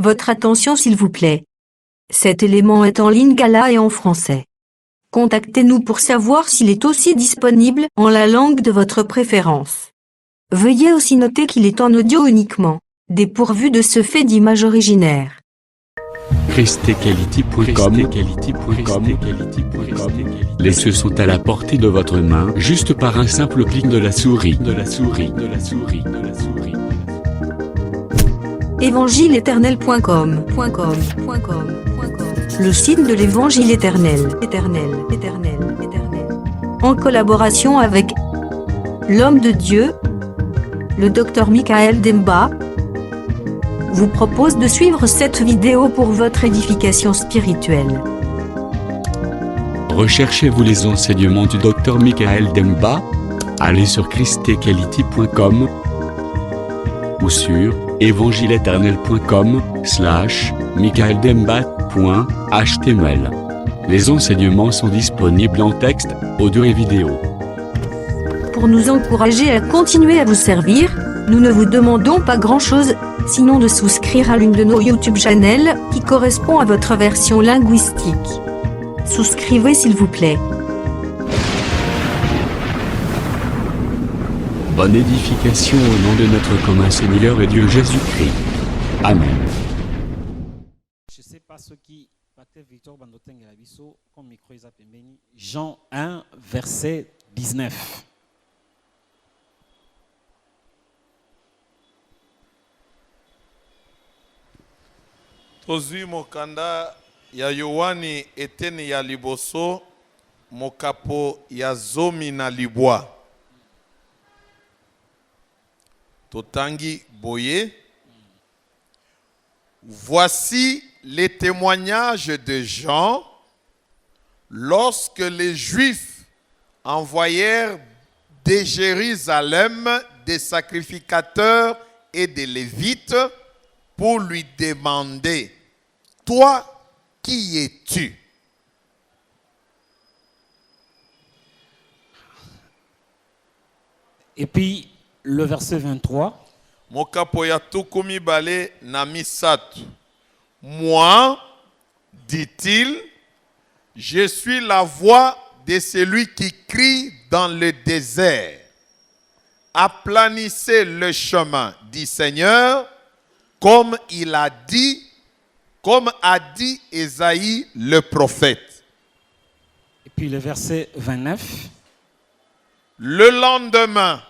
Votre attention s'il vous plaît. Cet élément est en lingala et en français. Contactez-nous pour savoir s'il est aussi disponible en la langue de votre préférence. Veuillez aussi noter qu'il est en audio uniquement, dépourvu de ce fait d'image originaire. ChristeQuality.com. Les cieux sont à la portée de votre main, juste par un simple clic de la souris. Évangileéternel.com. Le site de l'Évangile éternel. En collaboration avec l'homme de Dieu, le Dr Michael Demba, vous propose de suivre cette vidéo pour votre édification spirituelle. Recherchez-vous les enseignements du Dr Michael Demba? Allez sur ChristeQuality.com ou sur evangileeternel.com/michaeldemba.html. Les enseignements sont disponibles en texte, audio et vidéo. Pour nous encourager à continuer à vous servir, nous ne vous demandons pas grand-chose, sinon de souscrire à l'une de nos YouTube channels qui correspond à votre version linguistique. Souscrivez s'il vous plaît. Bonne édification au nom de notre commun Seigneur et Dieu Jésus-Christ. Amen. Je ne sais pas ce qui Jean 1, verset 19. Tozui mokanda ya Yohani eteni ya liboso mokapo ya zomi na libwa. Totangi boye. Voici les témoignages de Jean lorsque les Juifs envoyèrent de Jérusalem des sacrificateurs et des Lévites pour lui demander: toi, qui es-tu? Et puis le verset 23. Mokapoya tukumi bale na misatu. Moi, dit-il, je suis la voix de celui qui crie dans le désert. Aplanissez le chemin du Seigneur, comme il a dit, comme a dit Ésaïe le prophète. Et puis le verset 29. Le lendemain,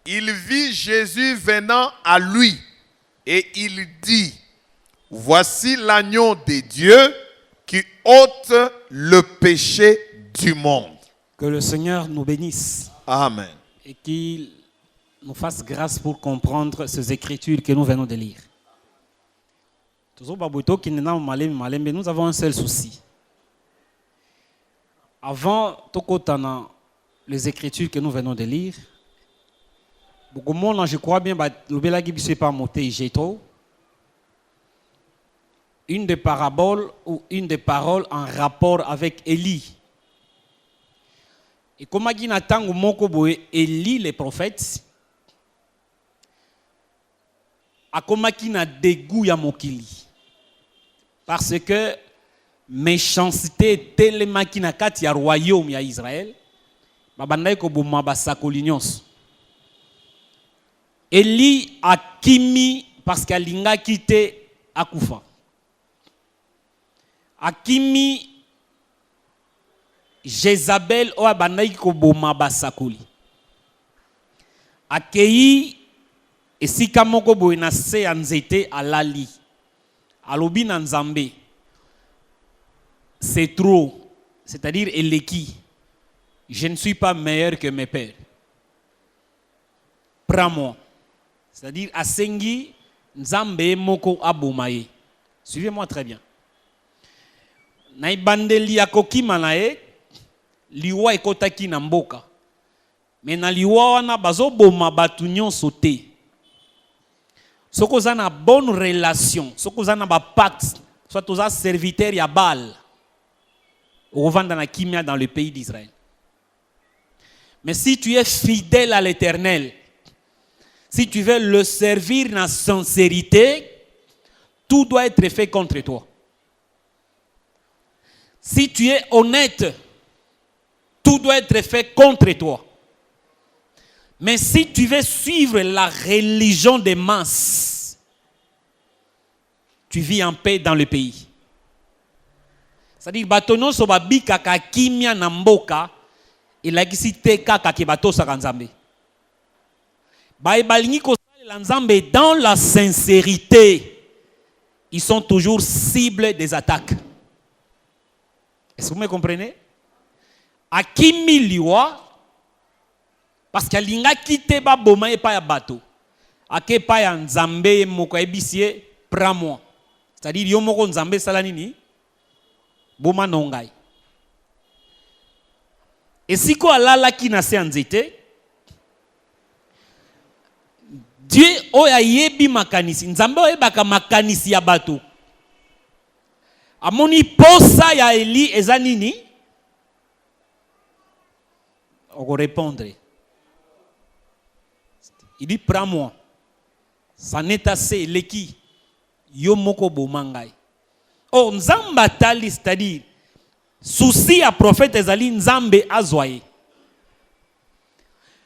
il vit Jésus venant à lui et il dit: voici l'agneau de Dieu qui ôte le péché du monde. Que le Seigneur nous bénisse. Amen. Et qu'il nous fasse grâce pour comprendre ces écritures que nous venons de lire. Nous avons un seul souci. Avant les écritures que nous venons de lire, je crois bien une des paraboles ou une des paroles en rapport avec Élie. Et comme Élie le prophète, akomaki na dégoût ya mokili. Parce que méchanceté telemaki na kati ya royaume ya Israël, babandai ko boma basakoli nyonso. Eli akimi parce qu'alinga kite akufa. Akimi Jézabel o abandai ko boma basakoli. Akei esika moko boye na se ya nzete alali. Alobi na nzambe. C'est trop. C'est-à-dire eleki. Je ne suis pas meilleur que mes pères. Prends-moi. C'est-à-dire asengi nzambe moko abomaye. Suivez-moi très bien. Na ibandeli ya kokima na ye liwa ekotaki na mboka. Mais na liwa wana bazoboma batu nyonso te. Soko za na bonne relation, soko za na ba pacte, soit toza serviteur ya Baal. Revendre na kimia dans le pays d'Israël. Mais si tu es fidèle à l'Éternel, si tu veux le servir dans sincérité, tout doit être fait contre toi. Si tu es honnête, tout doit être fait contre toi. Mais si tu veux suivre la religion des masses, tu vis en paix dans le pays. C'est-à-dire, batono so babika ka kimia na mboka, ilagisi te kaka ke bato sa kanzambe. Balingi ko sala nzambe dans la sincérité, ils sont toujours cibles des attaques. Est-ce que vous me comprenez? Akimi liwa, parce que linga kite ba boma e pa ya bato. Ake pa ya nzambe moko ebisie prends-moi. C'est-à-dire yo moko nzambe sala nini? Boma nongai. Et si ko alala ki na se nzete, Dieu oya yebi makanisi, nzambe oyebaka makanisi ya bato. Amoni posa ya Eli eza nini? On va répondre. Il dit prends-moi. Ça n'est assez leki yo moko bomangai. Oh nzamba tali, c'est-à-dire souci à prophète ezali nzambe azwaye.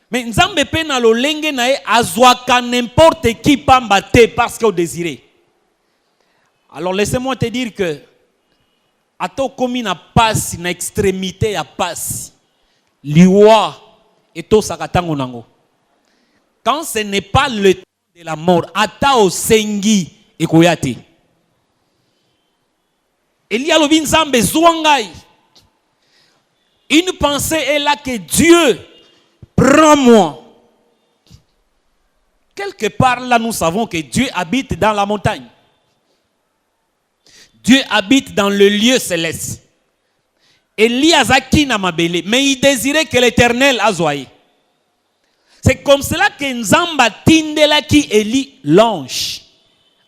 Mais nzambe pe na lolenge na e azwaka n'importe qui pamba te parce que au désiré. Alors laissez-moi te dire que ato komi na passe na extrémité ya passe liwa eto sakatango nango. Quand ce n'est pas le temps de la mort, ata o sengi ekoyate. Elia lobi nzambe zwangai. Une pensée est là que Dieu prends-moi. Quelque part là nous savons que Dieu habite dans la montagne. Dieu habite dans le lieu céleste. Elia zaki na mabele, mais il désirait que l'Éternel azwaye. C'est comme cela que Nzamba tindela ki Eli l'ange.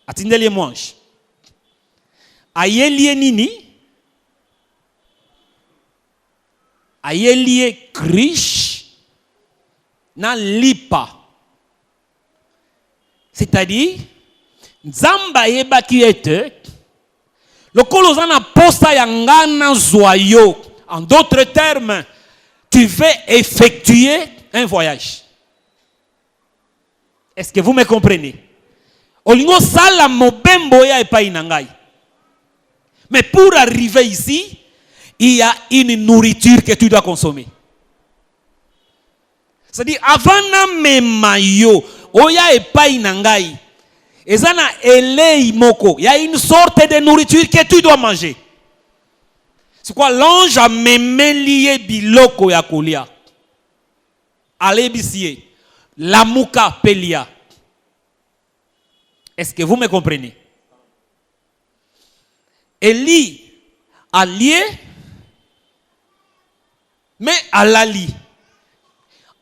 Atindeli mwange. Ayelie nini? Ayelie krish na lipa. C'est-à-dire, Nzamba yeba ki ete le kolozana posta yangana zoyo. En d'autres termes, tu veux effectuer un voyage. Est-ce que vous me comprenez? Olingo sala mobembo ya epai nangai. Mais pour arriver ici, il y a une nourriture que tu dois consommer. C'est-à-dire, avant na memayo, oya epai nangai. Ezana elei moko. Il y a une sorte de nourriture que tu dois manger. C'est quoi? L'ange a même lié biloko ya kolia. Alebisie. La mouka pelia. Est-ce que vous me comprenez? Eli a lié, mais à l'ali.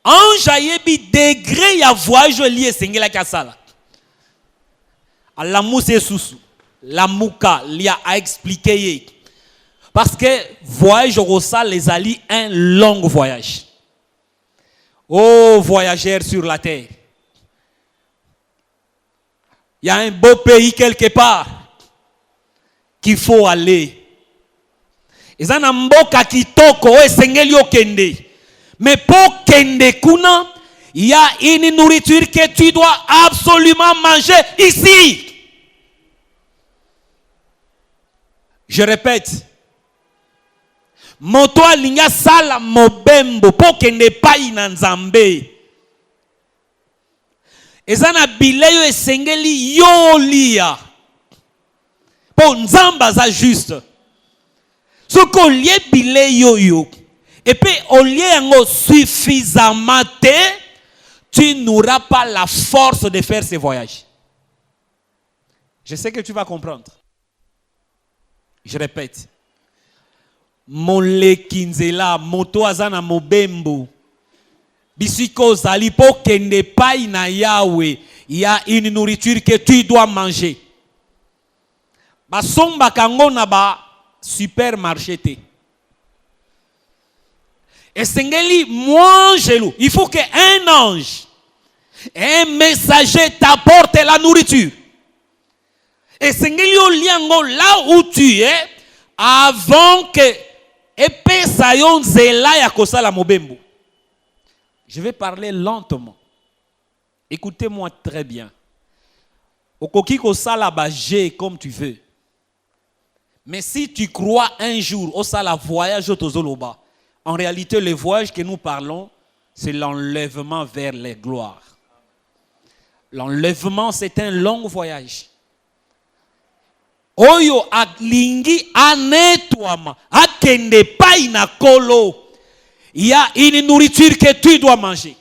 Ange a yebi degré ya voyage lié sengela kasala. À la mousse sous la mouka lia a expliqué. Parce que voyage au sal les alliés un long voyage. Oh voyageurs sur la terre. Il y a un beau pays quelque part qu'il faut aller. Et ça n'a mboka kitoko e sengeli okende. Mais pour kende kuna, il y a une nourriture que tu dois absolument manger ici. Je répète. Moto alinga sala mobembo pour kende pai na nzambe. Ezana bileyo esengeli yo lia. Pour nzamba za juste. Ce qu'on lié bileyo yo. Et puis au lieu yango suffisamment tu n'auras pas la force de faire ces voyages. Je sais que tu vas comprendre. Je répète. Molekinzela moto azana mobembo. Bisiko zali po kende pai na Yahweh. Il y a une nourriture que tu dois manger. Basomba kango na ba supermarché te. Et sengeli mange-le. Il faut qu'un ange, un messager t'apporte la nourriture. Et sengeli oliango là où tu es avant que epesa yo nzela ya kosala mobembo. Je vais parler lentement. Écoutez-moi très bien. Okoki kosala ba G comme tu veux. Mais si tu crois un jour au sala voyage au tozoloba, en réalité le voyage que nous parlons, c'est l'enlèvement vers les gloires. L'enlèvement, c'est un long voyage. Oyo alingi anetwama, akende pa inakolo. Il y a une nourriture que tu dois manger.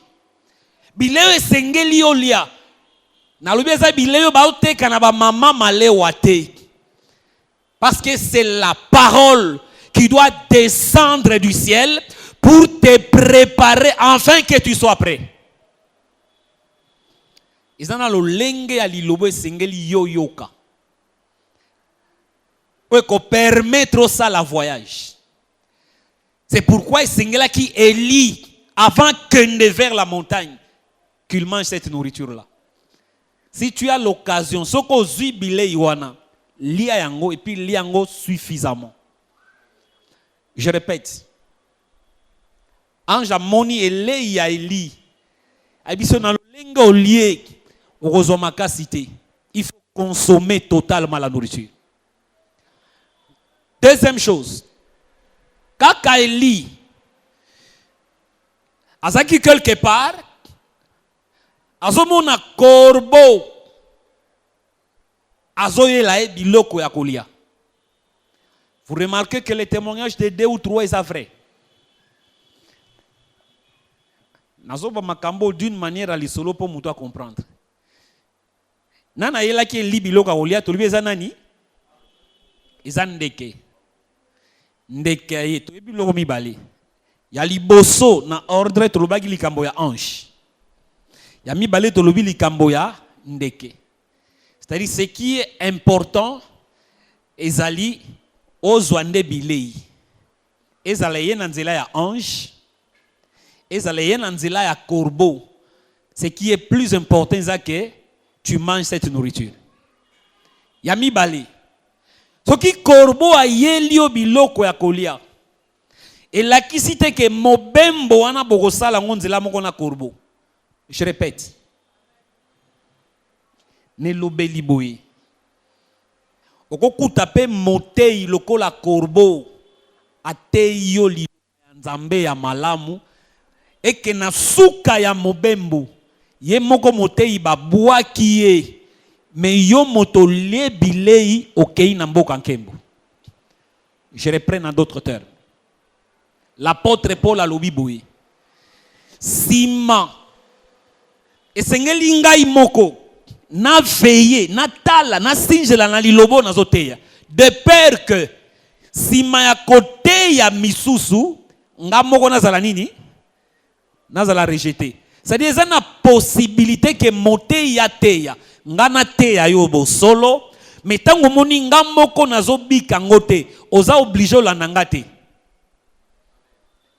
Bileo sengeli olia. Na lubeza bileo baoteka na ba mama malewa te. Parce que c'est la parole qui doit descendre du ciel pour te préparer afin que tu sois prêt. Izana lo lenge ya lilobo sengeli yo yoka. Ou ko permettre ça la voyage. C'est pourquoi sengela qui Élie avant que vers la montagne qu'il mange cette nourriture là. Si tu as l'occasion, soko zui bile iwana, lia yango et puis lia yango suffisamment. Je répète. Ange amoni ele ya Eli. Abiso na lenga olie orozomaka cité. Il faut consommer totalement la nourriture. Deuxième chose. Kaka Eli azaki quelque part azomona corbeau azoyela e biloko ya kolia. Vous remarquez que les témoignages de 2 ou 3 est vrai. Nazoba makambo d'une manière à l'isolo pour muto comprendre. Nana yela ki li biloko ya kolia tolibi eza nani? Eza ndeke. Ndeke ye to biloko mibale. Ya liboso na ordre tolobaki likambo ya ange. Ya mibale tolobi likambo ya ndeke. C'est-à-dire ce qui est important ezali ozwande bilei. Ezala ye na nzela ya ange. Ezala ye na nzela ya corbeau. Ce qui est plus important c'est que tu manges cette nourriture. Ya mibale. Soki corbeau a yelio biloko ya kolia. Et la kisite ke mobembo wana bokosala ngonzela moko na corbeau. Je répète. Ne lobeli boye. Okokuta pe motei lokola corbeau atei yo li nzambe ya malamu eke na suka ya mobembo ye moko motei babwaki ye. Mais yo moto le bilei okei na mboka nkembo. Je reprends en d'autres termes. L'apôtre Paul a lobi boye. Sima esengeli ngai moko na veiller, na tala, na singela na lilobo na zoteya. De peur que sima ya kote ya misusu nga moko nazala nini? Nazala rejeté. C'est-à-dire ça na possibilité que mote ya teya. Ngana teya yo bo solo, mais tango moni nga moko nazobika ngote, oza obligé olanda ngate.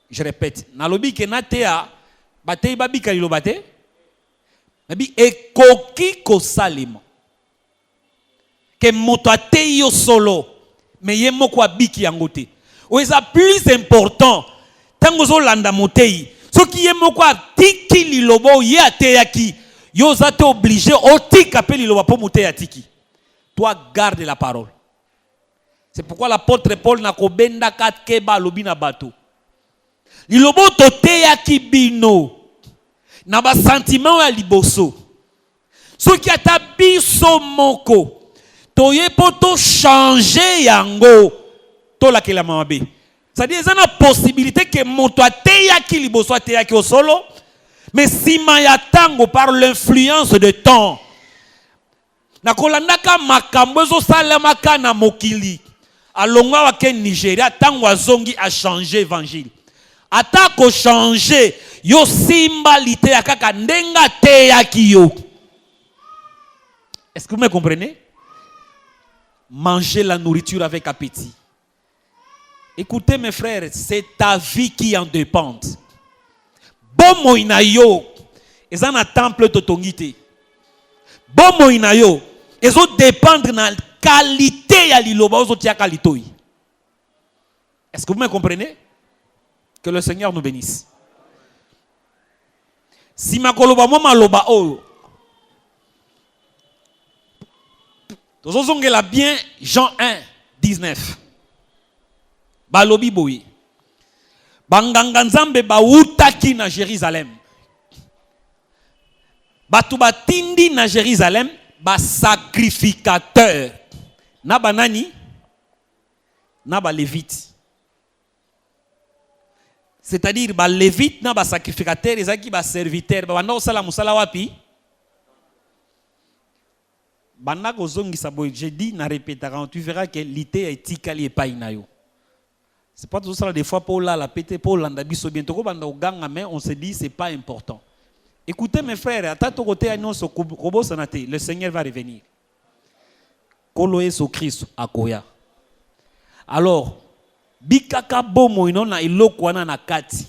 Je répète, nalobi ke na teya batei babika liloba te. Nabi ekoki kosalema. Que moto atei yo solo, mais ye moko abiki yangote. Ou eza plus important tango zo landa motei. Ce qui est moko atiki lilobo ye ateyaki. Yo zate obligé otika pe liloba po moteya tiki. Toi garde la parole. C'est pourquoi l'apôtre Paul na kobenda kat keba lobina bato. Lilobo toteyaki bino. Na ba sentiment ya liboso. Ce qui a ta biso moko. Toye poto changer yango. To la kela mamabe. C'est-à-dire il y a une possibilité que moto ateyaki liboso ateyaki au solo. Mais si maya tango par l'influence de temps. Na kolandaka makambo zo salamaka na mokili. Alonga wake Nigeria tango azongi a changer évangile. Ata ko changer yo simba lite ya kaka ndenga teyaki yo. Est-ce que vous me comprenez? Manger la nourriture avec appétit. Écoutez mes frères, c'est ta vie qui en dépend. Bomo inayo, ezana temple totongite. Bomo inayo, Ils ont dépendre de la qualité ya liloba ozo tia qualité. Est-ce que vous me comprenez? Que le Seigneur nous bénisse. Si ma koloba mo maloba oyo. Tozongela bien Jean 1 19. Balobi boyi. Banganga nzambe bautaki na Jérusalem. Batu batindi na Jérusalem ba sacrificateur. Na banani? Na ba lévite. C'est-à-dire ba lévite na ba sacrificateur ezaki ba serviteur. Ba banda osala musala wapi? Banda kozongisa boy. J'ai dit na répétera, tu verras que l'ité est tikali et pas inayo. C'est pas tout ça des fois pour la pété pour l'anda biso bientôt banda oganga mais on se dit c'est pas important. Écoutez mes frères, le Seigneur va revenir. Koloe so Christ akoya. Alors, bikaka bomo inona iloko wana na kati.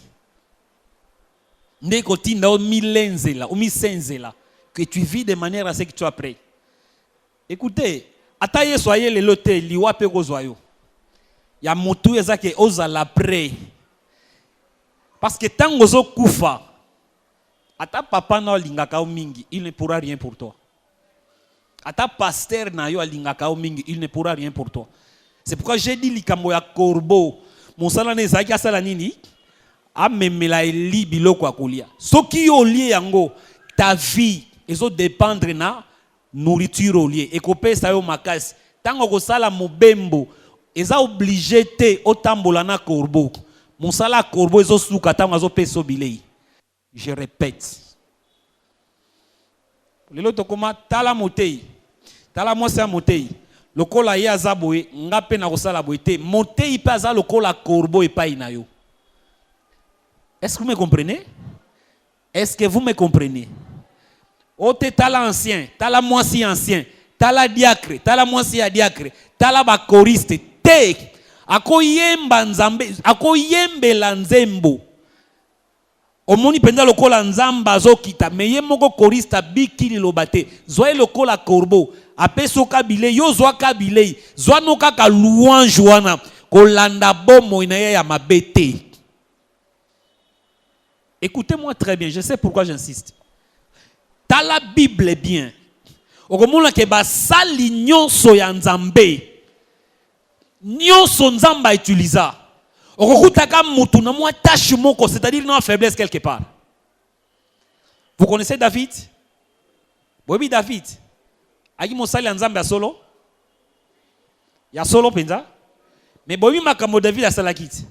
Ndeko tinda o milenzela, o misenzela que tu vis de manière à ce que tu as prêt. Écoutez, ata yeso aye le lote liwa pe kozwayo. Ya motu ezake ozala prêt. Parce que tango zo kufa ata papa na lingaka mingi, il ne pourra rien pour toi. Ata pasteur na yo lingaka mingi, il ne pourra rien pour toi. C'est pourquoi j'ai dit likambo ya corbeau. Mon sala ne zaki asala nini? Amemela eli biloko akolia. Soki yo lié yango, ta vie ezo dépendre na nourriture au lié. Et kopé sa yo makasi. Tango ko sala mobembo, eza obligé te otambola na corbeau. Mon sala corbeau ezo suka tango azo peso bilei. Je répète. Le loto koma tala motei. Tala mosa motei. Lokola ya zaboe ngape na kosala boete. Motei pa za lokola corbeau et pas inayo. Est-ce que vous me comprenez? Est-ce que vous me comprenez? Ote tala ancien, tala moisi ancien, tala diacre, tala moisi ya diacre, tala ba choriste te. Akoyemba nzambe, akoyembela nzembo. Omoni penda lokola nzamba zokita meye moko korista biki lobate zoe lokola corbeau apeso kabile yo zwa kabile zwa no kaka louange wana kolanda bomo inaye ya mabete. Écoutez-moi très bien, je sais pourquoi j'insiste. Ta la Bible bien. Okomona ke ba sali nyonso ya nzambe. Nyonso nzamba utiliza. C'est-à-dire non faiblesse quelque part. Vous connaissez David? Oui, David. Aïe mosali nzambe solo. Ya solo penza. Mais bobi makamo David a salakit.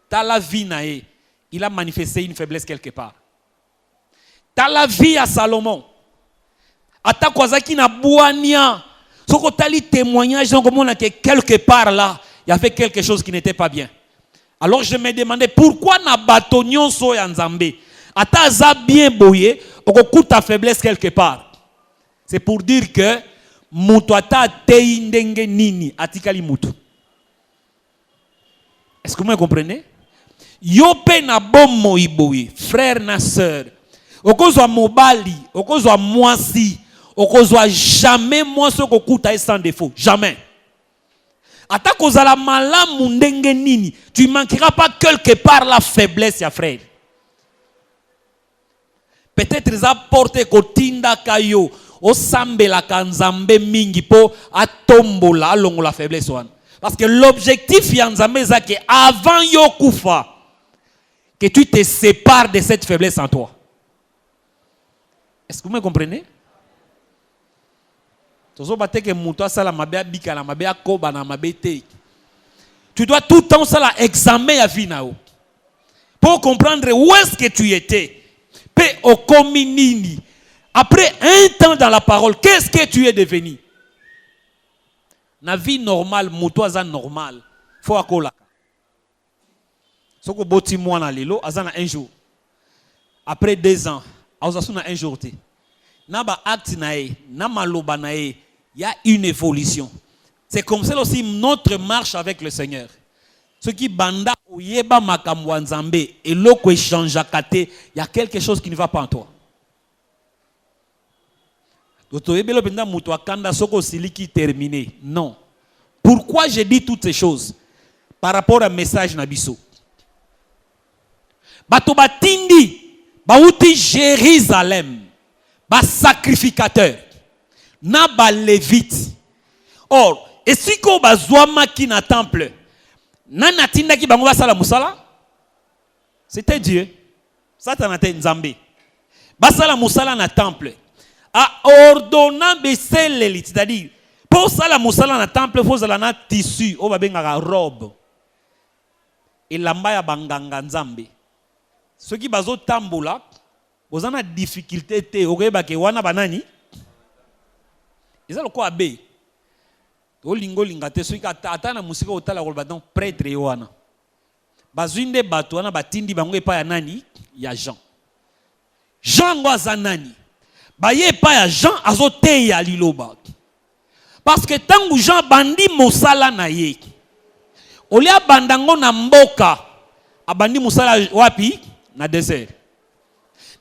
Ta la vie nae, il a manifesté une faiblesse quelque part. Ta la vie à Salomon. Ata kwazaki na buania. Soko tali témoignage donc que quelque part là, il y avait quelque chose qui n'était pas bien. Alors je me demandais pourquoi na batonyon so ya nzambe ata za bien boye okokuta faiblesse quelque part. C'est pour dire que mutu ata tei ndenge nini atikali mutu. Est-ce que vous me comprenez? Yo pe na bomo iboye, frère na sœur. Okozwa mobali, okozwa mwasi, okozwa jamais mwasi okokuta sans défaut, jamais. Atako zala malamu ndenge nini, tu manqueras pas quelque part la faiblesse ya frère. Peut-être za porte kotinda kayo o sambela kanzambe mingi po atombola longo la faiblesse wana. Parce que l'objectif ya nzambe za que avant yo kufa que tu te sépares de cette faiblesse en toi. Est-ce que vous me comprenez? Tu dois tout le temps examiner la vie pour comprendre où est-ce que tu étais. Après un temps dans la parole, qu'est-ce que tu es devenu? La vie normale, motoisa normal, faut akola. Soko boti mwana lelo, azana un jour. Après 2 ans, azasuna un jour te. Naba acte nae, namaloba nae, il y a une évolution. C'est comme ça aussi notre marche avec le Seigneur. Ce qui banda oyeba makamwa nzambe et loko échange akate, il y a quelque chose qui ne va pas en toi. Terminé. Non. Pourquoi j'ai dit toutes ces choses? Par rapport à message Nabiso. Bato batindi, bauti Jérusalem, ba sacrificateur, na ba lévite. Or, et si ko bazwama ki na temple, nana tinda ki bango basala musala? C'était Dieu. Satan a été Nzambe. Basala musala na temple. A ordonnant baisser l'élite, c'est-à-dire pour ça la musala na temple faut ça na tissu, o babenga robe. Et lamba ya banganga Nzambe. Ceux qui bazo tambola, vous en avez difficulté te okeba ke wana banani. Ils ont quoi abe. To lingo lingate ceux qui atana musika otala ko badon prêtre wana. Bazwinde bato wana batindi bango epa ya nani ya Jean. Jean ngwaza nani. Baye pa ya Jean azote ya liloba. Parce que tangu Jean bandi mosala na ye. Olia bandango na mboka abandi mosala wapi na désert.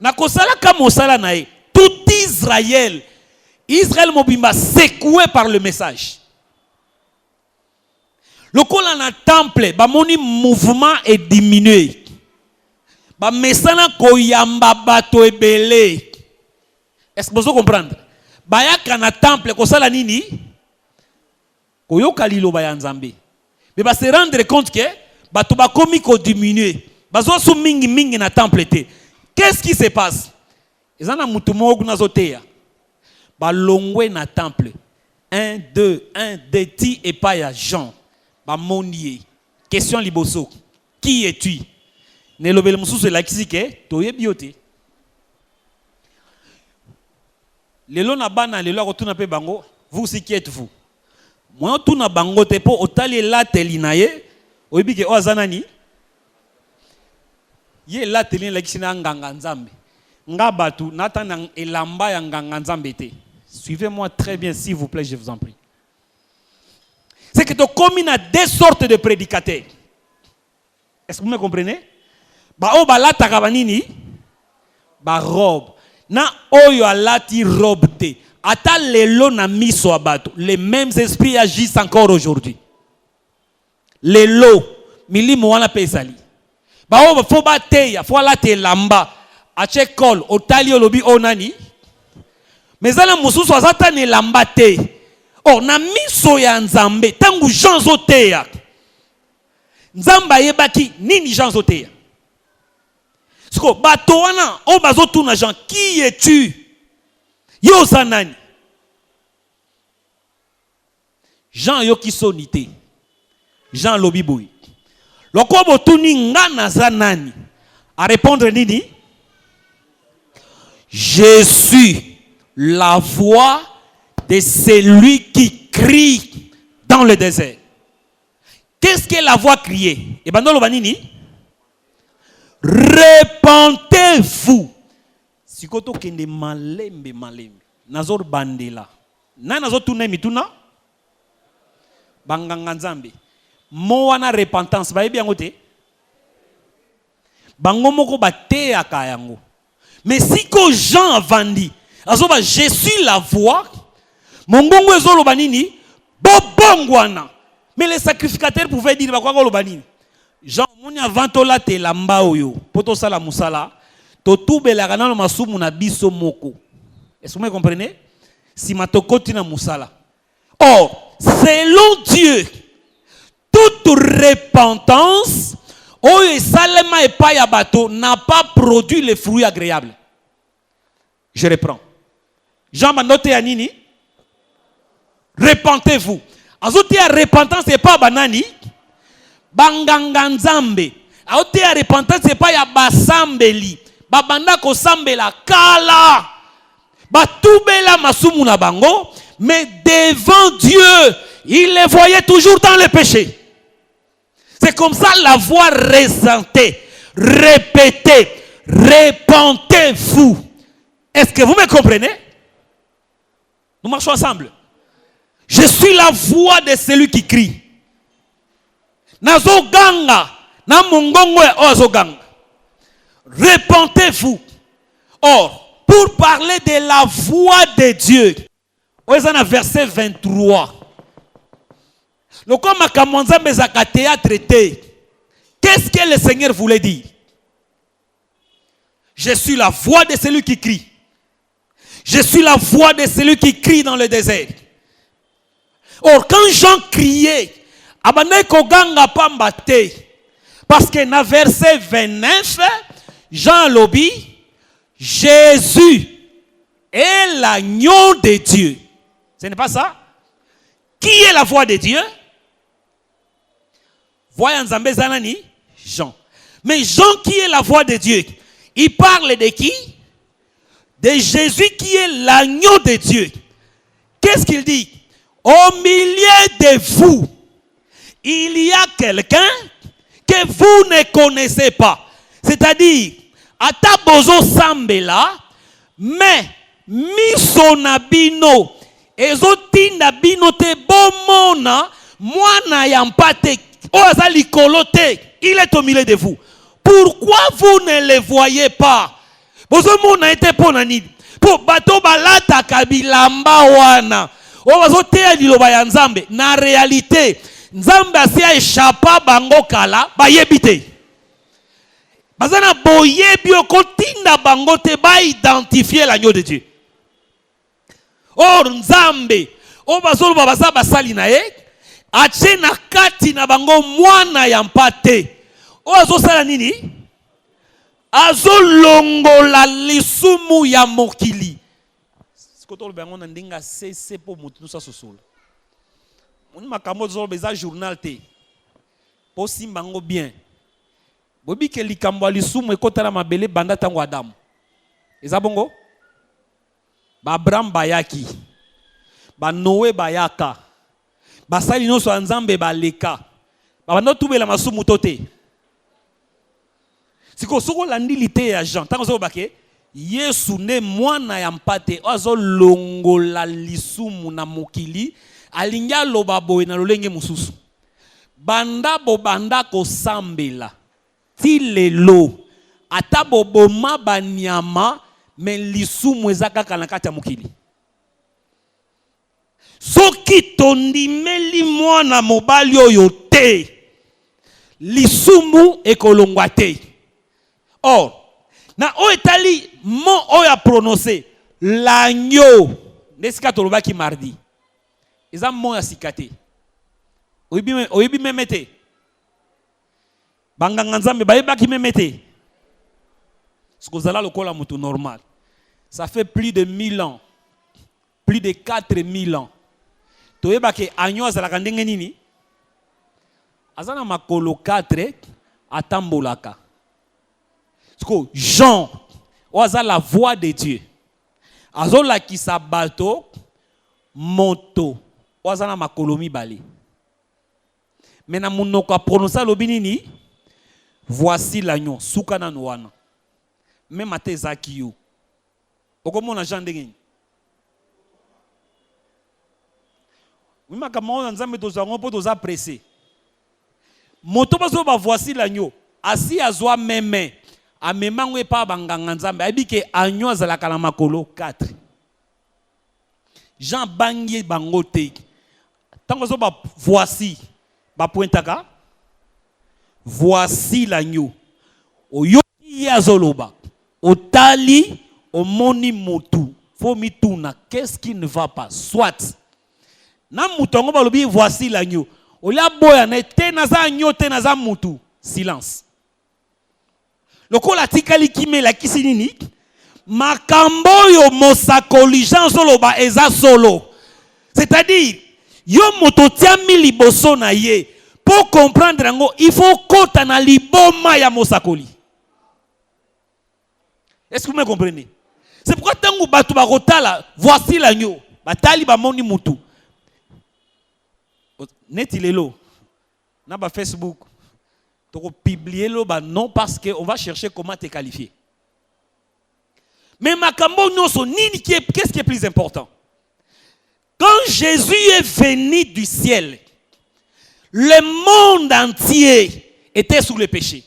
Na kosala ka mosala na ye. Tout Israël mobimba secoué par le message. Le col en a temple, bamoni mouvement est diminué. Ba mesana koyamba bato ebele. Est-ce que vous comprenez? Baya kana temple kosala nini? Koyoka lilo baya Nzambe. Mais ba se rendre compte que bato ba komi ko diminuer. Bazo su mingi na temple te. Qu'est-ce qui se passe? Ezana mutu mogu na zoteya. Ba longwe na temple. 1 2 ti et pas ya Jean. Ba monier. Question liboso. Qui es-tu? Ne lobele mususu la kisike toye biote. Lelo na bana lelo akotuna pe bango, vous aussi qui êtes-vous? Moi tuna bango te po otali la telinaye, oyebike o azanani? Ye la telina la kisina nganga Nzambe. Nga batu natana elamba ya nganga Nzambe te. Suivez-moi très bien s'il vous plaît, je vous en prie. C'est que tu combines à deux sortes de prédicateurs. Est-ce que vous me comprenez? Ba o ba la takabanini ba robe. Na oyo alati robe te. Ata lelo na miso abato. Les mêmes esprits agissent encore aujourd'hui. Lelo milimo wana pesali. Ba o fo ba teya, fo la te lamba. Ache kol otali olobi onani. Mais ala mususu azata ne lamba te. Oh, na miso ya Nzambe, tangu Jean zoteya. Nzamba yebaki, nini Jean zoteya? Siko, bato wana, o bazotu na Jean, qui es-tu? Yo sanani. Jean yo kisonite. Jean lobiboui. Loko botuni ngana zanani. A répondre nini? Je suis la voix de celui qui crie dans le désert. Qu'est-ce que la voix criée? Et ben non, banini. Repentez-vous. Si koto kende malembe. Nazor bandela. Na nazor tune mituna. Banganga Nzambe. Mo wana repentance ba bien ngote. Bango moko bate akayango. Mais si ko Jean vandi, azoba je suis la voix. Mongongo ezolo banini bobongwana. Mais les sacrificateurs pouvaient dire bakwa ko banini. Jean moni avant tola te lamba oyo poto sala musala to tubela kana no masumu na biso moko. Est-ce que vous me comprenez? Si matokoti na musala. Or, selon Dieu, toute repentance oyo salema epa ya bato n'a pas produit les fruits agréables. Je reprends. Jean m'a noté à nini? Repentez-vous. Azote ya repentance c'est pas banani. Banganga Nzambe. Azote ya repentance c'est pas ya basambeli. Babanda ko sambela kala. Batubela masumu na bango. Mais devant Dieu, il les voyait toujours dans le péché. C'est comme ça la voix ressentait. Répétez. Repentez-vous. Est-ce que vous me comprenez? Nous marchons ensemble. Je suis la voix de celui qui crie. Nazo ganga, na mungongo e ozo ganga. Repentez-vous. Or, pour parler de la voix de Dieu. On est dans verset 23. Le comme Kamonza Mezaka théâtre était. Qu'est-ce que le Seigneur voulait dire? Je suis la voix de celui qui crie. Je suis la voix de celui qui crie dans le désert. Or, quand Jean criait, Abane Koganga Pambate, parce que dans verset 29, Jean Lobi, Jésus est l'agneau de Dieu. Ce n'est pas ça? Qui est la voix de Dieu? Voyons Nzambe Zanani, Jean. Mais Jean qui est la voix de Dieu, il parle de qui? De Jésus qui est l'agneau de Dieu. Qu'est-ce qu'il dit? Au milieu de vous, il y a quelqu'un que vous ne connaissez pas. C'est-à-dire, ata bozo sambela, mais misonabino, ezotinabino te bomona, mwana yampate, oazali kolote, il est au milieu de vous. Pourquoi vous ne le voyez pas? Bozo mona ete ponani, po bato balata kabilamba wana. Oazotea liloba ya Nzambe, na réalité, Nzambe asia échappa bango kala, bayebite. Bazana boyebi okotinda bango te ba identifier l'agneau de Dieu. Or Nzambe, obazolo babaza basali na ye, ache na kati na bango mwana ya mpate. Oazosala nini? Azolongola lisumu ya mokili. Sikoto lo bango na ndinga cesse po mutu sa sosola. Oni makambo zo beza journal te. Po simbango bien. Bobi ke likambo lisumu ekotala mabele banda tango Adam. Eza bongo? Ba Abraham bayaki. Ba Noé bayaka. Ba sali no so Nzambe baleka. Ba bando tubela masumu tote. Siko soko landi lite ya Jean. Tango zo bake Yesu ne mwana ya mpate azo longola lisumu na mokili alinga loba boye na lolenge mususu. Banda bo banda ko sambela. Ti lelo ata boboma banyama me lisumu ezaka kana kati ya mokili. Soki tondimeli mwana mobali oyo te lisumu ekolongwa te. Or na oetali mo oya prononcer l'agneau nesika tolobaki mardi. Eza mo ya sikate. Oyibi memete. Banganga Nzambe bayebaki memete. Skozala lokola mutu normal. Ça fait plus de 1000 ans. Plus de 4000 ans. Toyebaki agneau azalaka ndenge nini? Azana makolo 4 atambolaka. Jean, oaza la voix de Dieu. Azola ki sa bato moto. Oaza na makolomi bali. Mais na munoko a prononcer lobinini. Voici l'agneau. Soukana nouana. Même ate zaki yo. Okomona Jean ndenge. Wima kama Nzambe tozango po toza pressé. Moto bazo ba voici l'agneau. Asi azwa meme. A memangwe pa banganga Nzambe. Abi ke agneau azalaka na makolo 4. Jean bangi bango te. Tango zo ba voici. Ba pointaka. Voici l'agneau. Oyoki yazoloba. Otali omoni motu. Faut mituna. Qu'est-ce qui ne va pas? Soit. Na mutongo ba lobi voici l'agneau. Olia boya ne te naza agneau te naza mutu. Silence. Lokola tikali kime la kisinini. Makambo yo mosakoli Jean soloba eza solo. C'est-à-dire, yo mototia mi liboso na ye. Pour comprendre ngo, il faut kota na liboma ya mosakoli. Est-ce que vous me comprenez? C'est pourquoi tango batu bakotala, voici l'agneau. Batali ba moni mutu. Net il est là. Na ba Facebook. Donc publier le non parce qu'on va chercher comment te qualifier. Mais makambo nyonso nini qu'est-ce qui est plus important? Quand Jésus est venu du ciel, le monde entier était sous le péché.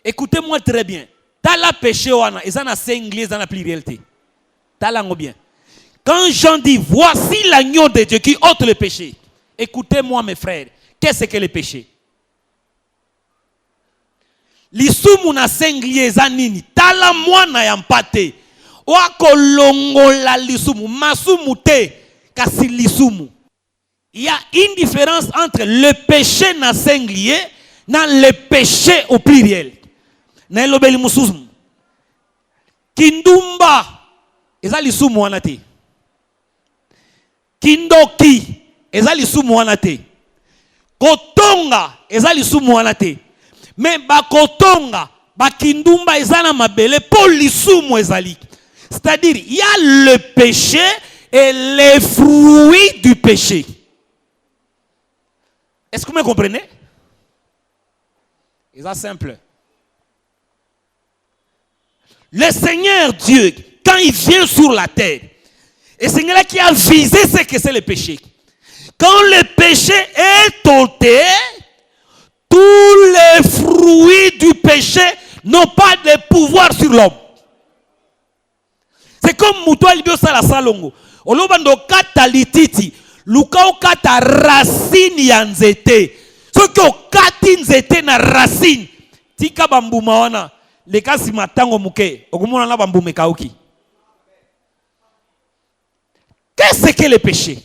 Écoutez-moi très bien. Dans la péché wana, ezana singulier dans la pluralité. Talango bien. Quand Jean dit, voici l'agneau de Dieu qui ôte le péché. Écoutez-moi mes frères, qu'est-ce que le péché? Lisumu na senglier zanini, tala mwana ya mpate. Wako longola lisumu, masumu te, kasi lisumu. Il y a une différence entre le péché na senglier na le péché au pluriel. Na elobeli musumu. Kindumba, eza lisumu wana te. Kindoki, eza lisumu wana te. Kotonga, eza lisumu wana te. Mais bakotonga, bakindumba eza na mabele po lisumu ezali. C'est-à-dire, il y a le péché et les fruits du péché. Est-ce que vous me comprenez? C'est simple. Le Seigneur Dieu, quand il vient sur la terre, et c'est Seigneur qui a visé ce que c'est le péché. Quand le péché est ôté, tous les fruits du péché n'ont pas de pouvoir sur l'homme. C'est comme Moutoua Libio Sala Salongo. Olobando kata lititi, lukao kata racine ya nzete. Soki okati nzete na racine, tika bambuma wana, lekasi matango muke, okumona na bambume kauki. Qu'est-ce que le péché?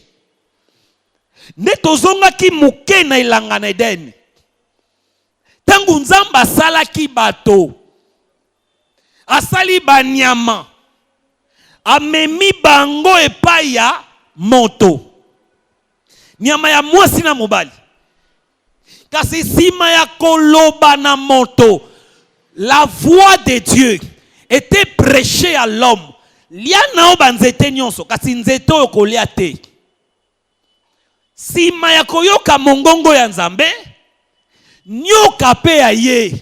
Netozonga ki muke na ilanga na Eden. Tangu nzamba sala ki bato. Asali banyama. Amemi bango epai ya moto. Nyama ya mwasi na mobali. Kasi sima ya koloba na moto. La voix de Dieu était prêchée à l'homme. Lia nao banzete nyonso. Kasi nzeto yokolia te. Sima ya koyoka mongongo ya nzambe. Nyoka pe ya ye.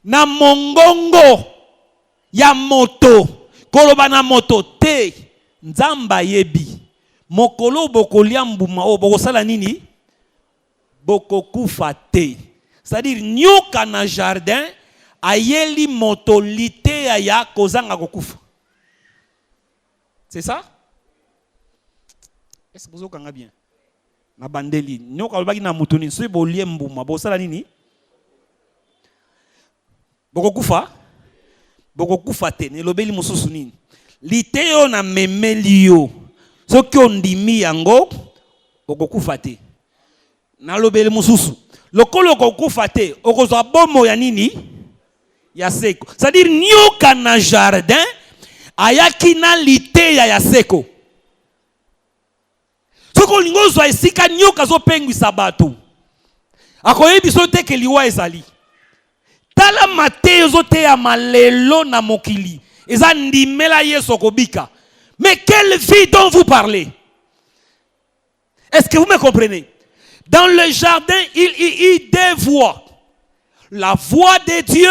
Na mongongo ya moto. Koloba na moto te. Nzamba yebi. Mokolo bokolia mbuma o bokosala nini? Bokokufa te. C'est-à-dire nyoka na jardin ayeli moto lite ya kozanga kokufa. C'est ça? Est-ce que vous avez bien? Na bandeli nyoka lobaki na mutuni so bolie mbuma bosala nini? Bokokufa? Bokokufa te ne lobeli mususu nini? Lite yo na memeli yo. Soki ondimi yango okokufa te. Na lobeli mususu. Lokolo okokufa te, okozwa bomo ya nini? Ya seko. C'est-à-dire nyoka na jardin ayaki na lite ya seko. Soko lingo zwa esika nyoka zo pengwisa bato. Akoyebi so te ke liwa ezali. Tala Mateyo zo te ya malelo na mokili. Eza ndimela Yesu kobika. Mais quelle vie dont vous parlez? Est-ce que vous me comprenez? Dans le jardin, il y a deux voix. La voix de Dieu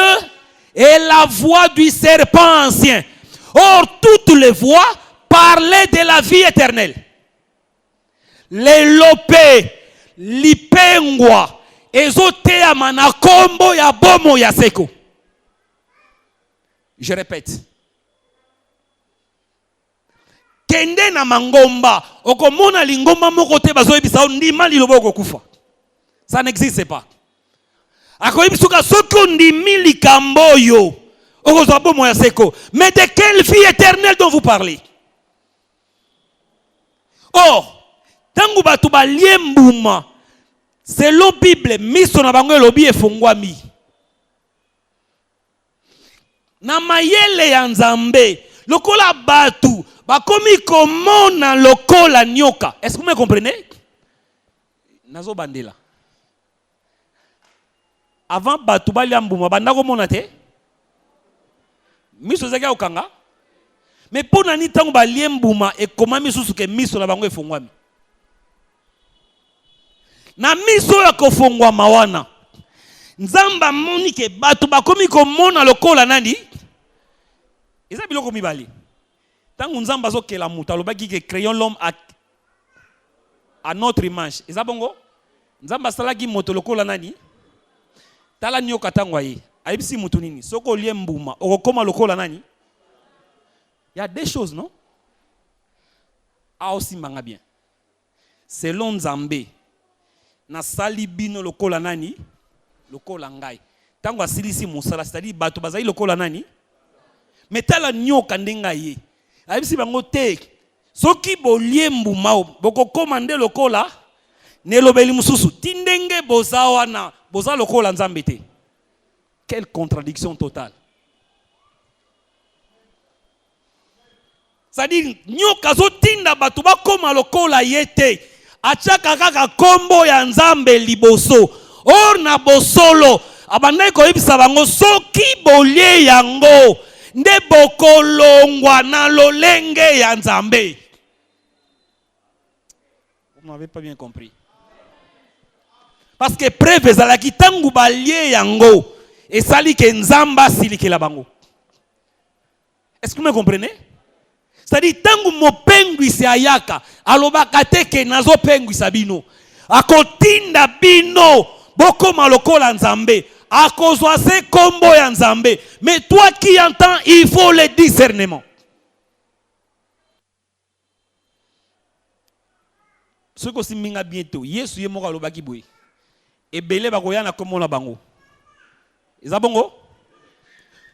et la voix du serpent ancien. Or, toutes les voix parlaient de la vie éternelle. Les lopé, lipengwa, ezote ya manakombo ya bomo ya seko. Je répète. Kende na mangomba, okomona lingomba moko te bazoyebisa ndima lilobo kokufa. Ça n'existe pas. Akoyebisuka soko ndimi likambo yo, okozwa bomo ya seko. Mais de quelle vie éternelle dont vous parlez? Or, tangu batu balie mbuma, selon Bible, miso na bango elobi efongwami. Na mayele ya nzambe, lokola batu, bakomi komona lokola nyoka. Est-ce que vous me comprenez? Nazo bandela. Avant batu balia mbuma, bandako mona te? Miso zaka okanga? Mais pour nani tangu balie mbuma, e komami susu ke miso na bango efongwami. Na miso ya kofongwa mawana. Nzamba moni ke batu bakomi komona lokola nani? Eza biloko mibali. Tangu nzamba zo ke la muta lobaki ke créons l'homme à notre image. Eza bongo? Nzamba salaki moto lokola nani? Tala nyoka tangu aye. Aibisi mutu nini? Soko lie mbuma. Okokoma lokola nani? Il y a des choses, non? aussi manga bien. Selon Nzambe, na sali bino lokola nani, lokola ngai. Tango asilisi musala, c'est-à-dire bato bazali lokola nani, mais tala nyoka ndenga ye. Ayebisi bango te, soki bolie mbuma boko komande lokola, ne lobeli mususu, tindenge boza wana, boza lokola Nzambe te. Quelle contradiction totale. C'est-à-dire, nyoka zo tinda bato ba koma lokola yete. Achaka kaka kombo ya Nzambe liboso. Or na bosolo. Abandai ko yebisa bango soki bolie yango. Nde bokolongwa na lolenge ya Nzambe. Vous n'avez pas bien compris. Parce que preuve ezalaki tangu balie yango. Et sali ke Nzamba silikela bango. Est-ce que vous me comprenez? C'est-à-dire, tangu mopengwisi ayaka, alobaka te ke nazo pengwisa bino. Akotinda bino, bokoma lokola Nzambe. Akozwa se kombo ya Nzambe. Mais toi qui entends, il faut le discernement. Ce que si minga bientôt, Yesu ye moko alobaki boye. Ebele bakoya na kombo na bango. Eza bongo?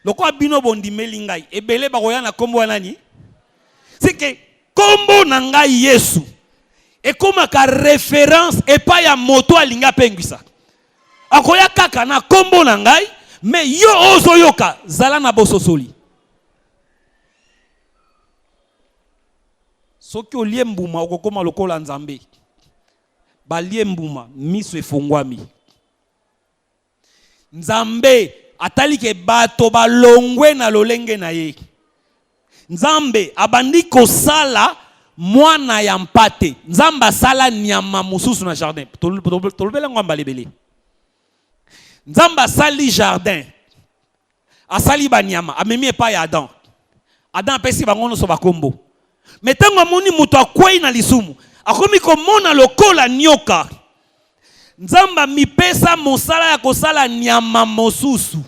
Loko abino bondimeli ngai, ebele bakoya na kombo nani? C'est que kombo nanga Yesu et comme ka référence et pas ya moto alinga pengwisa akoya kaka na kombo nangai mais yo ozo yoka zala na bososoli soki olie mbuma okokoma lokola Nzambe balie mbuma miso efongwami Nzambe atali ke bato balongwe na lolenge na ye Nzambe abandi kosala mwana ya mpate. Nzamba asala nyama mususu na jardin. Tolobela ngamba lebele. Nzamba asali jardin. Asali ba nyama. Amemi epa ya Adam. Adam apesi bango nyonso bakombo. Mais tango amoni muto akwei na lisumu. Akomi komona lokola nyoka. Nzamba mipesa mosala ya kosala nyama mosusu.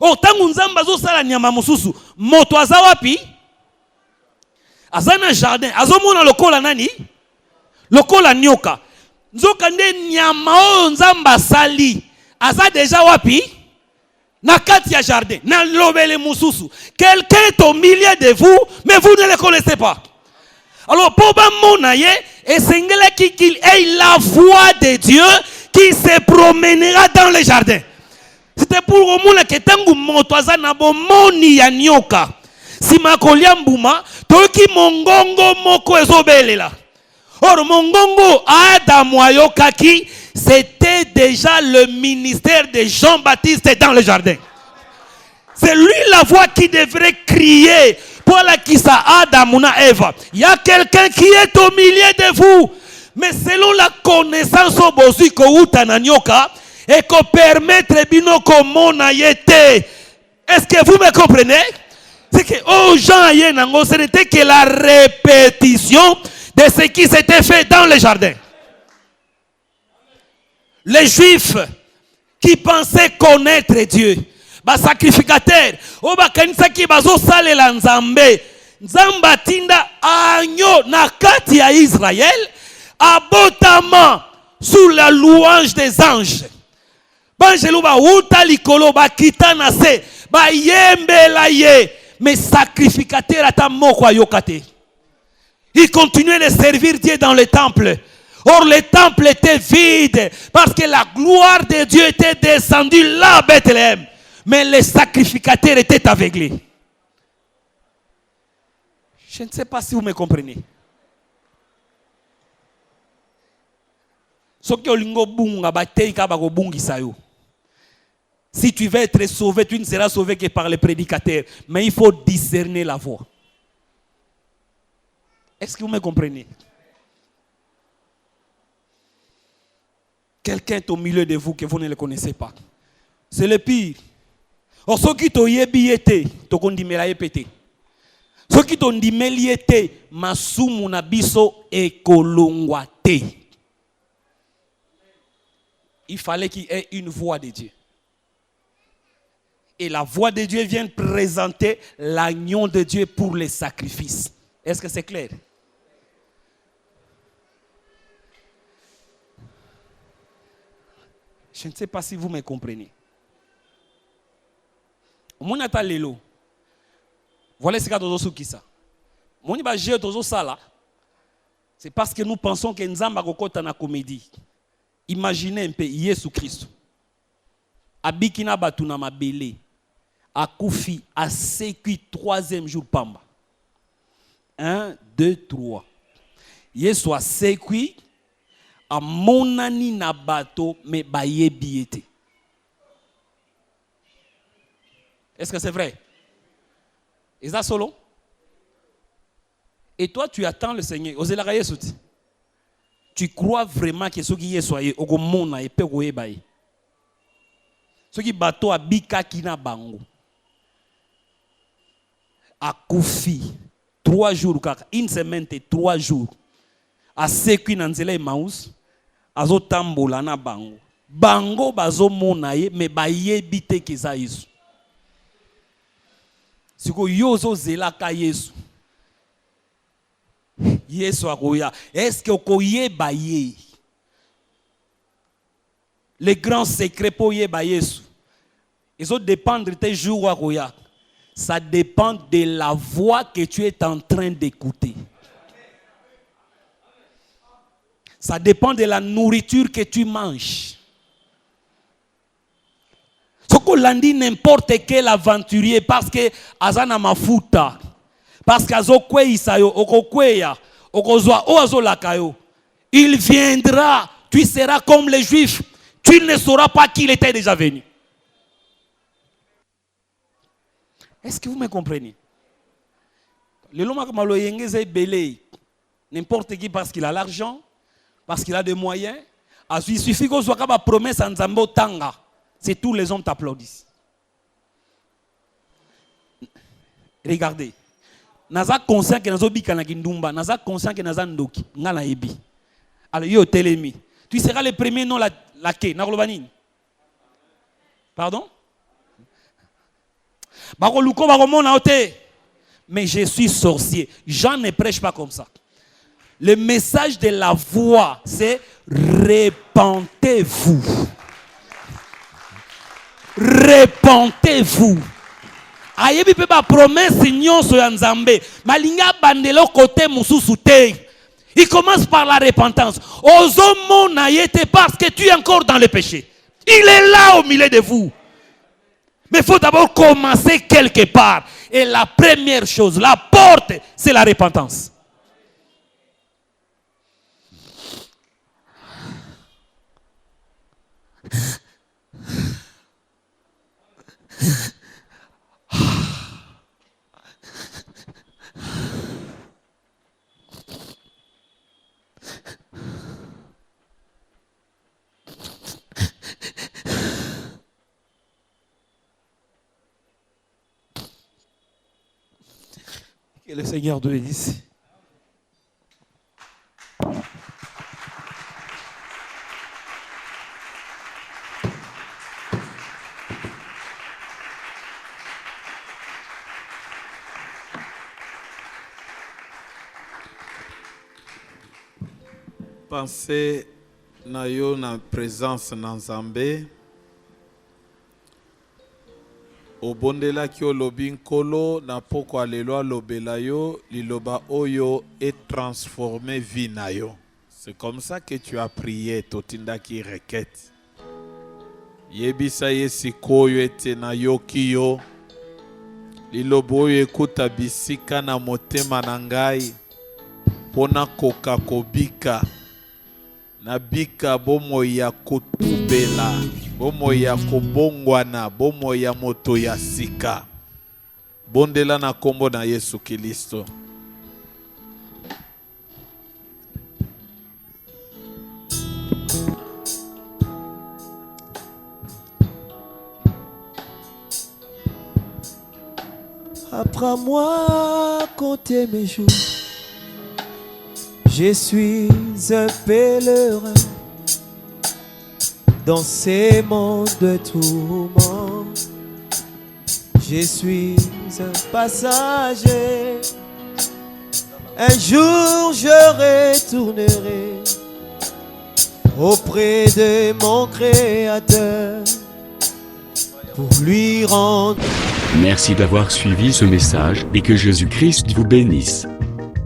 Oh, tangu Nzamba zo sala nyama mususu, moto aza wapi? Aza na jardin, azomona lokola nani? Lokola nyoka. Nzoka nde nyama o Nzamba sali, aza deja wapi? Na kati ya jardin, na lobele mususu. Quelqu'un est au milieu de vous, mais vous ne le connaissez pas. Alors, pour mona ye, et sengele qu'il ait la voix de Dieu qui se promènera dans le jardin. C'était pour au monde que tangu moto aza na bomoni ya nyoka. Si makolia mbuma, toki mongongo moko ezobelela. Or mongongo Adam ayokaki, c'était déjà le ministère de Jean-Baptiste dans le jardin. C'est lui la voix qui devrait crier pour la kisa Adam na Eva. Il y a quelqu'un qui est au milieu de vous. Mais selon la connaissance au bosu ko uta na nyoka, et qu'on permette bino komona yete. Est-ce que vous me comprenez? C'est que aux gens yenango, ce n'était que la répétition de ce qui s'était fait dans le jardin. Les Juifs qui pensaient connaître Dieu, ba sacrificateur, o ba kanisa ki bazo sale la Nzambe, Nzamba tinda agneau na kati ya Israël, abotama sous la louange des anges. Banjelu ba uta likolo ba kitana se ba yembela ye mais sacrificateur ata moko ayokate. Il continuait de servir Dieu dans le temple. Or le temple était vide parce que la gloire de Dieu était descendue là à Bethléem. Mais les sacrificateurs étaient aveuglés. Je ne sais pas si vous me comprenez. Soki olingo bunga bateika bako bungisa yo. Si tu veux être sauvé, tu ne seras sauvé que par les prédicateurs. Mais il faut discerner la voix. Est-ce que vous me comprenez? Quelqu'un est au milieu de vous que vous ne le connaissez pas. C'est le pire. Or, ceux qui t'ont yébiété, t'ont condimé pété. Ceux qui t'ont dit meliété, masumu nabiso ekolongwate. Il fallait qu'il y ait une voix de Dieu. Et la voix de Dieu vient présenter l'agneau de Dieu pour les sacrifices. Est-ce que c'est clair? Je ne sais pas si vous me comprenez. Mon ata lelo. Voilà ce que nous qui ça. Mon iba jeu tozo sala. C'est parce que nous pensons que Nzamba kokota na comédie. Imaginez un peu Jésus Christ. Abikina batuna mabele. Akufi a sécu 3e jour pamba. 1, 2, 3. Yesu a sécu a monani na bato me baye biete. Est-ce que c'est vrai? Est-ce ça solo? Et toi, tu attends le Seigneur. Tu crois vraiment que ce qui est soyé, au monde et peut y ce qui bateau a bika kina bango. A koufi 3 jours, une semaine et 3 jours. A sécu nanzele maus, a zo tambola na bango. Bango bazo monaye, mais baye bite keza Yesu. Siko yozo zela ka Yesu. Yesu akoya. Est-ce que okoye baye? Les grands secrets pour yeba Yesu. Ils ont dépendre de tes jours akoya. Ça dépend de la voix que tu es en train d'écouter. Ça dépend de la nourriture que tu manges. Ce qu'on l'a dit n'importe quel aventurier parce que azana mafuta, parce qu'azokwe isayo, okokweya, okozwa oazolakayo, il viendra, tu seras comme les Juifs, tu ne sauras pas qu'il était déjà venu. Est-ce que vous me comprenez? Le loma kamalo yengeze belé, n'importe qui parce qu'il a l'argent, parce qu'il a des moyens, il suffit qu'on soit capable de promesse en Zambo Tanga. C'est tous les hommes t'applaudissent. Regardez. Naza conscient que nazo bika na kindumba, naza conscient que naza ndoki, ngana ebi. Alors yo telemi. Tu seras le premier non la ke na kolobanini. Pardon? Bako luko bako mona ote. Mais je suis sorcier. Jean ne prêche pas comme ça. Le message de la voix, c'est répentez-vous. Répentez-vous. Ayebi pe ba promesse nyonso ya Nzambe. Malinga bandelo côté mususu te. Il commence par la repentance. Ozomo na yete parce que tu es encore dans le péché. Il est là au milieu de vous. Mais il faut d'abord commencer quelque part. Et la première chose, la porte, c'est la repentance. Que le Seigneur te bénisse. Pensez na yo na présence na Nzambe. Obondela ki olobi nkolo na poko alelo alobela yo liloba oyo et transformé vie na yo. C'est comme ça que tu as prié totinda ki requête. Yebisa yesikoyo ete na yo kiyo liloba oyo ekuta bisika na motema na ngai pona koka kobika na bika bomo ya kotubela, bomo ya kobongwana, bomo ya moto ya sika. Bondela na kombo na Yesu Kristo. Apprends-moi à compter mes jours. Je suis un pèlerin dans ces mondes de tourments. Je suis un passager. Un jour je retournerai auprès de mon Créateur pour lui rendre. Merci d'avoir suivi ce message et que Jésus-Christ vous bénisse.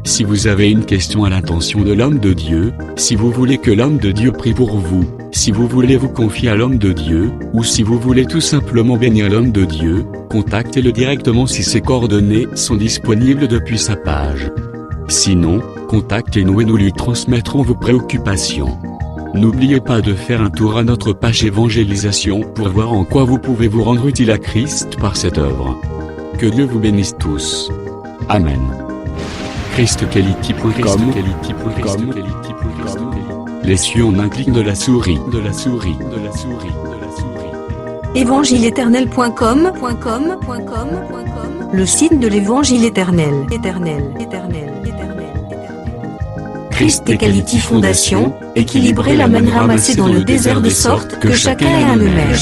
Si vous avez une question à l'intention de l'homme de Dieu, si vous voulez que l'homme de Dieu prie pour vous, si vous voulez vous confier à l'homme de Dieu, ou si vous voulez tout simplement bénir l'homme de Dieu, contactez-le directement si ses coordonnées sont disponibles depuis sa page. Sinon, contactez-nous et nous lui transmettrons vos préoccupations. N'oubliez pas de faire un tour à notre page évangélisation pour voir en quoi vous pouvez vous rendre utile à Christ par cette œuvre. Que Dieu vous bénisse tous. Amen. ChristQuality.com. Les cieux en un clic de la souris. Évangile-éternel.com, le site de l'évangile éternel. Christ Equality Fondation, équilibrer la manne ramassée dans le désert de sorte que chacun ait un le même.